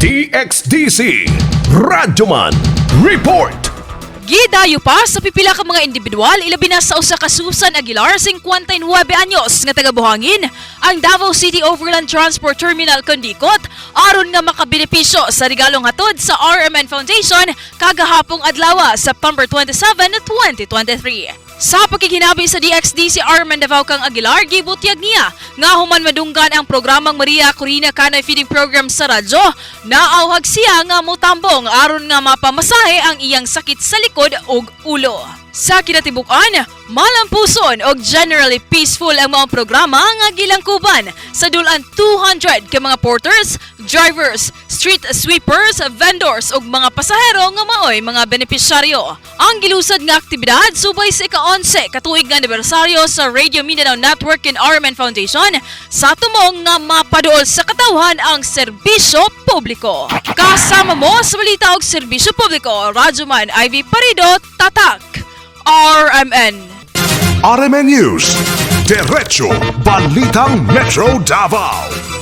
DXDC Radyo Report. Gidayo pa sa pipila ka mga indibidwal, ilabi na sa usa ka Susan Aguilar, 59 anyos nga taga Buhangin, ang Davao City Overland Transport Terminal kondikot, aron nga makabenipisyo sa regalong hatud sa RMN Foundation kagahapong adlawa, September 27, 2023. Sa pakighinabi sa DXDC RMN Davao kang Aguilar, gibutyag niya nga human madunggan ang programang Corrina Canoy Feeding Program sa radyo, naawhag siya nga mutambong aron nga mapamasahe ang iyang sakit sa likod ug ulo. Sa kinatibuk-an, malampuson og generally peaceful ang mga programa nga gilangkuban sa Dul-An 200 ka mga porters, drivers, street sweepers, vendors ug mga pasahero nga mao'y mga benepisyaryo. Ang gilusad nga aktibidad subay sa ika-11 katuig nga anibersaryo sa Radio Mindanao Network and RMN Foundation sa tumong nga mapaduol sa katawhan ang serbisyo publiko. Kasama mo sa balita og serbisyo publiko, Radyo Ivy Parido, Tatak, RMN. RMN News, Diretso Balitang Metro Davao.